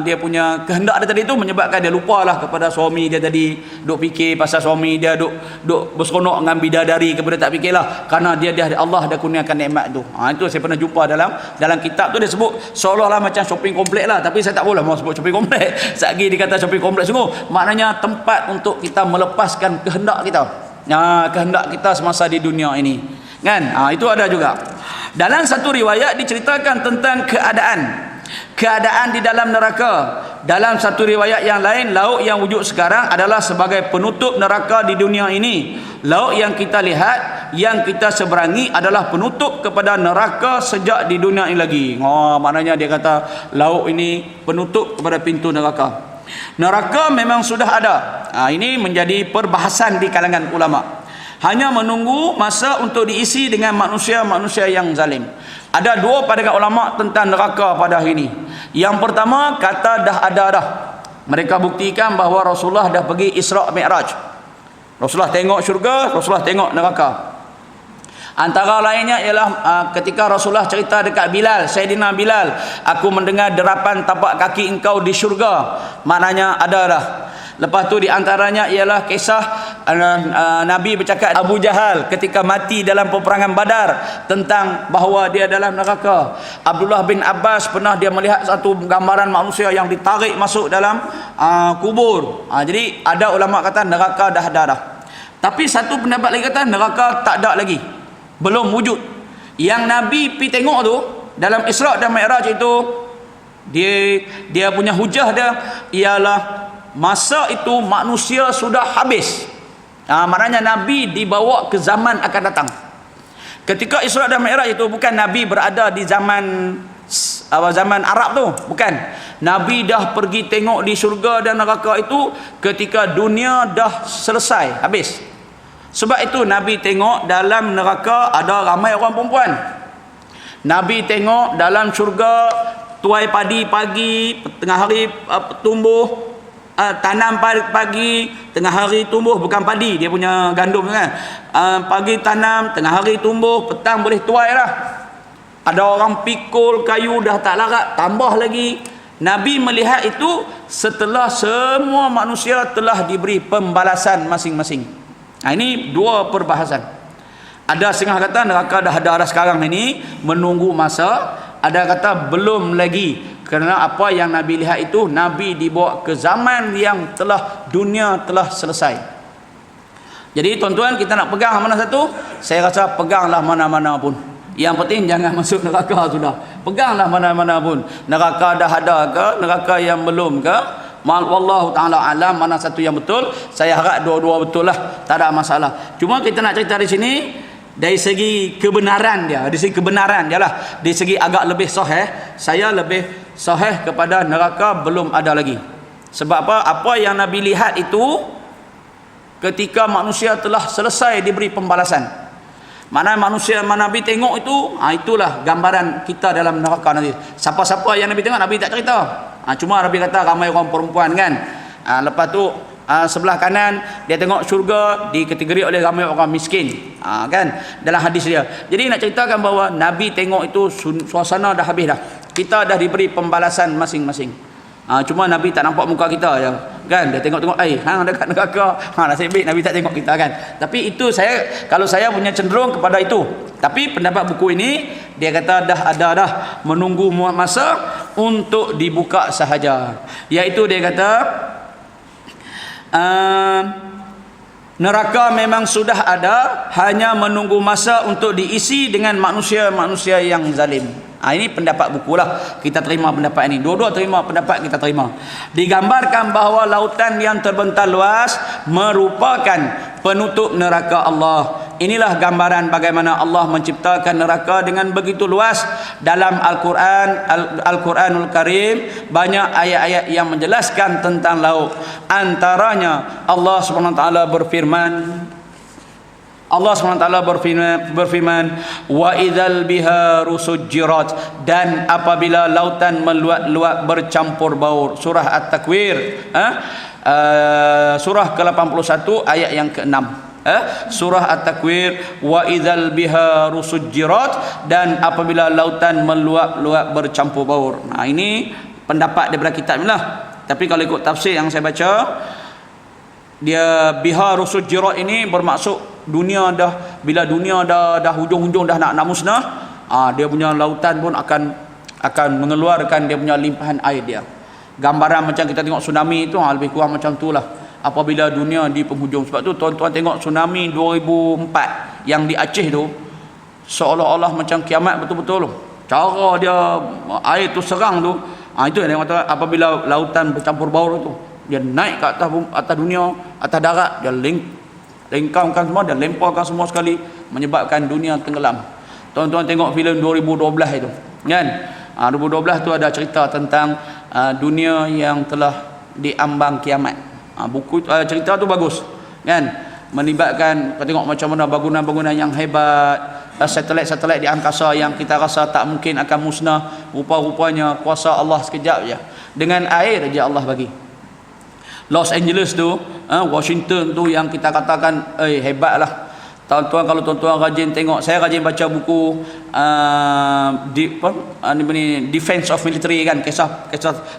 S1: dia punya kehendak dia tadi tu menyebabkan dia lupalah kepada suami dia tadi, duk fikir pasal suami dia, duk berseronok dengan bidadari kepada tak fikirlah, kerana dia Allah dah kurniakan nikmat tu. Itu saya pernah jumpa dalam kitab tu, dia sebut seolah-olah macam shopping komplek lah, tapi saya tak boleh mau sebut shopping komplek. Satgi dia kata shopping komplek sungguh, maknanya tempat untuk kita melepaskan kehendak kita. Kehendak kita semasa di dunia ini kan. Itu ada juga. Dalam satu riwayat diceritakan tentang keadaan di dalam neraka. Dalam satu riwayat yang lain, lauk yang wujud sekarang adalah sebagai penutup neraka di dunia ini. Lauk yang kita lihat, yang kita seberangi adalah penutup kepada neraka sejak di dunia ini lagi. Maknanya dia kata lauk ini penutup kepada pintu neraka. Neraka memang sudah ada. Ini menjadi perbahasan di kalangan ulama. Hanya menunggu masa untuk diisi dengan manusia-manusia yang zalim. Ada dua pandangan ulama tentang neraka pada hari ini. Yang pertama kata dah ada dah. Mereka buktikan bahawa Rasulullah dah pergi Isra' Mi'raj. Rasulullah tengok syurga, Rasulullah tengok neraka. Antara lainnya ialah ketika Rasulullah cerita dekat Bilal, Sayyidina Bilal, aku mendengar derapan tapak kaki engkau di syurga. Maknanya ada dah. Lepas tu di antaranya ialah kisah Nabi bercakap Abu Jahal ketika mati dalam peperangan Badar tentang bahawa dia dalam neraka. Abdullah bin Abbas pernah dia melihat satu gambaran manusia yang ditarik masuk dalam kubur. Jadi ada ulama kata neraka dah ada dah. Tapi satu pendapat lagi kata neraka tak ada lagi, belum wujud. Yang Nabi pergi tengok tu dalam Isra' dan Mi'raj itu, dia punya hujah dia ialah masa itu manusia sudah habis. Maknanya Nabi dibawa ke zaman akan datang. Ketika Isra' dan Mi'raj itu bukan Nabi berada di zaman Arab tu, bukan. Nabi dah pergi tengok di syurga dan neraka itu ketika dunia dah selesai, habis. Sebab itu Nabi tengok dalam neraka ada ramai orang perempuan. Nabi tengok dalam syurga tuai padi pagi, tengah hari tumbuh, tanam pagi, tengah hari tumbuh, bukan padi, dia punya gandum kan. Pagi tanam, tengah hari tumbuh, petang boleh tuai lah. Ada orang pikul kayu dah tak larat, tambah lagi. Nabi melihat itu setelah semua manusia telah diberi pembalasan masing-masing. Ini dua perbahasan. Ada setengah kata neraka dah ada sekarang ini, menunggu masa. Ada kata belum lagi, kerana apa yang Nabi lihat itu Nabi dibawa ke zaman yang dunia telah selesai. Jadi tuan-tuan, kita nak pegang mana satu? Saya rasa peganglah mana-mana pun. Yang penting jangan masuk neraka sudah. Peganglah mana-mana pun. Neraka dah ada ke, neraka yang belum ke? Wallahu ta'ala alam mana satu yang betul. Saya harap dua-dua betul lah, tak ada masalah. Cuma kita nak cerita di sini dari segi kebenaran dia, dari segi agak lebih sahih, saya lebih sahih kepada neraka belum ada lagi. Sebab apa yang Nabi lihat itu ketika manusia telah selesai diberi pembalasan. Mana manusia mana Nabi tengok itu, itulah gambaran kita dalam neraka nanti. Siapa-siapa yang Nabi tengok, Nabi tak cerita. Cuma Nabi kata ramai orang perempuan kan. Lepas tu sebelah kanan dia tengok syurga dikategori oleh ramai orang miskin, kan, dalam hadis dia. Jadi nak ceritakan bahawa Nabi tengok itu suasana dah habis dah, kita dah diberi pembalasan masing-masing. Cuma Nabi tak nampak muka kita je kan, dia tengok-tengok hang dekat neraka, nasib baik Nabi tak tengok kita kan. Tapi itu kalau saya punya cenderung kepada itu. Tapi pendapat buku ini dia kata dah menunggu masa untuk dibuka sahaja, iaitu dia kata neraka memang sudah ada, hanya menunggu masa untuk diisi dengan manusia-manusia yang zalim. Ini pendapat buku lah, kita terima pendapat ini. Dua-dua terima pendapat, kita terima. Digambarkan bahawa lautan yang terbentang luas merupakan penutup neraka Allah. Inilah gambaran bagaimana Allah menciptakan neraka dengan begitu luas. Dalam Al-Quranul Karim banyak ayat-ayat yang menjelaskan tentang laut. Antaranya Allah SWT berfirman, wa idzal biharu sujjirat, dan apabila lautan meluap-luap bercampur baur. Surah At-Takwir, surah ke-81 ayat yang ke-6. Surah At-Takwir, wa idzal biharu sujjirat, dan apabila lautan meluap-luap bercampur baur. Ini pendapat daripada kitab ni lah. Tapi kalau ikut tafsir yang saya baca, dia biharu sujjirat ini bermaksud bila dunia dah hujung-hujung dah nak musnah, dia punya lautan pun akan mengeluarkan dia punya limpahan air dia. Gambaran macam kita tengok tsunami itu lebih kurang macam itulah. Apabila dunia di penghujung. Sebab tu tuan-tuan tengok tsunami 2004 yang di Aceh tu, seolah-olah macam kiamat betul-betul. Cara dia air tu serang tu, itu yang kata apabila lautan bercampur baur tu, dia naik ke atas dunia, atas darat, dia lengkangkan semua, dia lemparkan semua sekali, menyebabkan dunia tenggelam. Tuan-tuan tengok filem 2012 itu kan, 2012 tu ada cerita tentang dunia yang telah diambang kiamat. Buku cerita tu bagus kan, melibatkan kau tengok macam mana bangunan-bangunan yang hebat, satelit-satelit di angkasa yang kita rasa tak mungkin akan musnah, rupa-rupanya kuasa Allah sekejap je, dengan air je Allah bagi. Los Angeles tu, Washington tu yang kita katakan hebat lah. Tuan-tuan, kalau tuan-tuan rajin tengok, saya rajin baca buku Defense of Military kan, kisah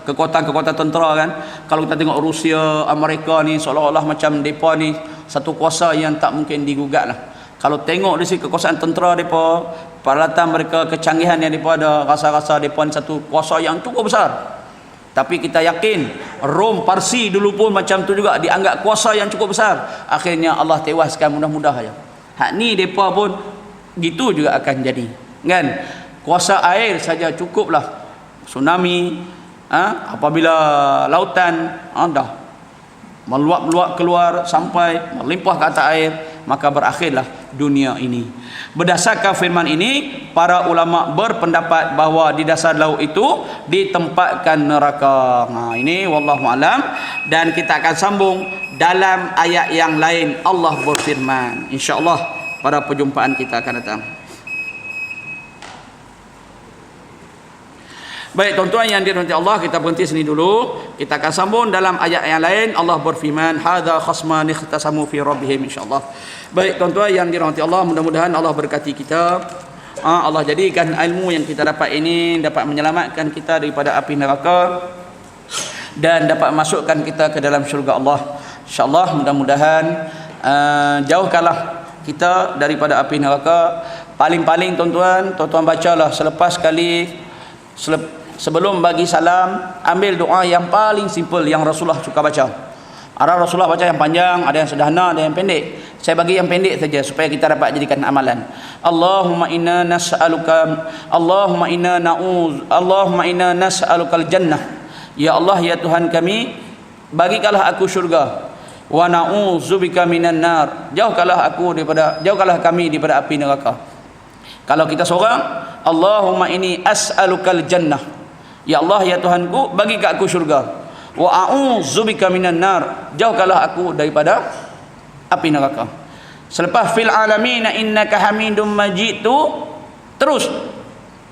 S1: kekuatan-kekuatan tentera kan. Kalau kita tengok Rusia, Amerika ni seolah-olah macam mereka ni satu kuasa yang tak mungkin digugat lah. Kalau tengok dari segi kekuasaan tentera mereka, peralatan mereka, kecanggihan yang mereka ada, rasa-rasa mereka ni satu kuasa yang cukup besar. Tapi kita yakin Rom, Parsi dulu pun macam tu juga, dianggap kuasa yang cukup besar. Akhirnya Allah tewaskan mudah-mudah aja. Hak ni depa pun gitu juga akan jadi. Kan? Kuasa air saja cukuplah. Tsunami, apabila lautan dah meluap-luap keluar sampai melimpah ke atas air, maka berakhirlah dunia ini. Berdasarkan firman ini, para ulama berpendapat bahawa di dasar laut itu ditempatkan neraka. Ini wallahu alam, dan kita akan sambung dalam ayat yang lain. Allah berfirman, insya-Allah pada perjumpaan kita akan datang. Baik tuan-tuan yang dirahmati Allah, kita berhenti sini dulu. Kita akan sambung dalam ayat yang lain. Allah berfirman, hadza khasman ikhtasamu fi rabbihim, insyaallah. Baik tuan-tuan yang dirahmati Allah, mudah-mudahan Allah berkati kita. Allah jadikan ilmu yang kita dapat ini dapat menyelamatkan kita daripada api neraka dan dapat masukkan kita ke dalam syurga Allah. Insyaallah, mudah-mudahan jauhkanlah kita daripada api neraka. Paling-paling tuan-tuan bacalah sebelum bagi salam, ambil doa yang paling simple yang Rasulullah suka baca. Ada Rasulullah baca yang panjang, ada yang sederhana, ada yang pendek. Saya bagi yang pendek saja supaya kita dapat jadikan amalan. Allahumma inna nas'alukal jannah. Ya Allah, ya Tuhan kami, bagikanlah aku syurga. Wa na'udzubika minan nar. Jauhkanlah kami daripada api neraka. Kalau kita seorang, Allahumma inni as'alukal jannah. Ya Allah, ya Tuhanku, bagi kat aku syurga. Wa a'udzubika minan nar. Jauhkanlah aku daripada api neraka. Selepas fil alamin innaka hamidum majid tu, terus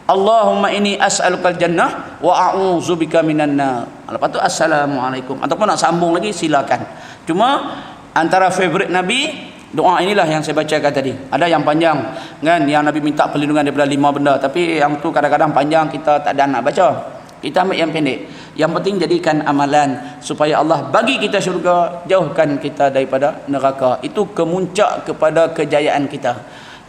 S1: Allahumma inni as'alukal jannah wa a'udzubika minan nar. Lepas tu assalamualaikum. Ataupun nak sambung lagi silakan. Cuma antara favorite Nabi, doa inilah yang saya bacakan tadi. Ada yang panjang kan, yang Nabi minta perlindungan daripada 5 benda, tapi yang tu kadang-kadang panjang kita tak ada nak baca. Kita ambil yang pendek. Yang penting jadikan amalan supaya Allah bagi kita syurga, jauhkan kita daripada neraka. Itu kemuncak kepada kejayaan kita.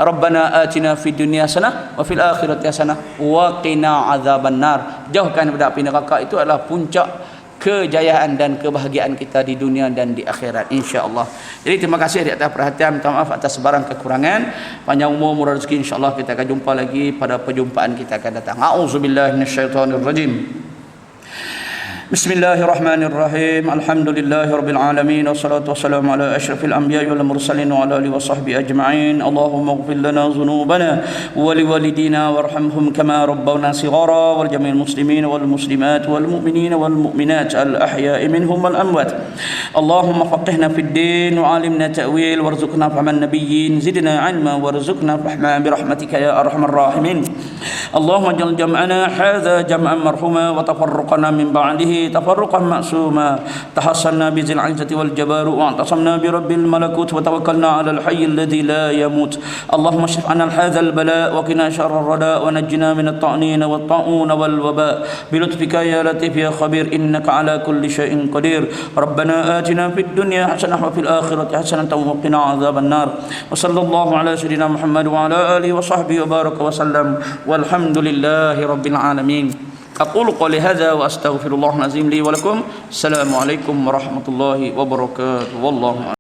S1: Rabbana atina fid dunya hasanah wa fil akhirati hasanah wa qina azabannar. Jauhkan daripada api neraka itu adalah puncak kejayaan dan kebahagiaan kita di dunia dan di akhirat, insya-Allah. Jadi terima kasih di atas perhatian, minta maaf atas sebarang kekurangan. Panjang umur, murah rezeki, insya-Allah kita akan jumpa lagi pada perjumpaan kita akan datang. A'udzubillahi minasyaitonirrajim. Bismillahirrahmanirrahim. Alhamdulillahi rabbil alamin wassalatu wassalamu ala asyrafil anbiya'i wal mursalin wa ala alihi washabbihi ajma'in. Allahumma ighfir lana dhunubana wa liwalidina warhamhum kama rabbawna shighara wal jami'il muslimin wal muslimat wal mu'minina wal mu'minat al ahya'i minhum wal amwat. Allahumma faqihna fid din wa 'allimna ta'wil warzuqna fahman nabiyyin zidna 'ilma warzuqna fahma bi rahmatika ya arhamar rahimin. Allahumma ij'al jam'ana hadha jam'an marhuma wa tafarruqana min ba'dihi تفرقا معصوما تحصلنا بذي العزة والجبار واعتصمنا برب الملكوت وتوكلنا على الحي الذي لا يموت. اللهم اشف عنا هذا البلاء وقنا شر الرداء ونجنا من الطعنين والطاعون والوباء بلطفك يا لطيف يا خبير إنك على كل شيء قدير. ربنا آتنا في الدنيا حسنة وفي الآخرة حسنة وقنا عذاب النار. وصلى الله على سيدنا محمد وعلى آله وصحبه وبارك وسلم والحمد لله رب العالمين. أقول قولي هذا وأستغفر الله العظيم لي ولكم. السلام عليكم ورحمة الله وبركاته والله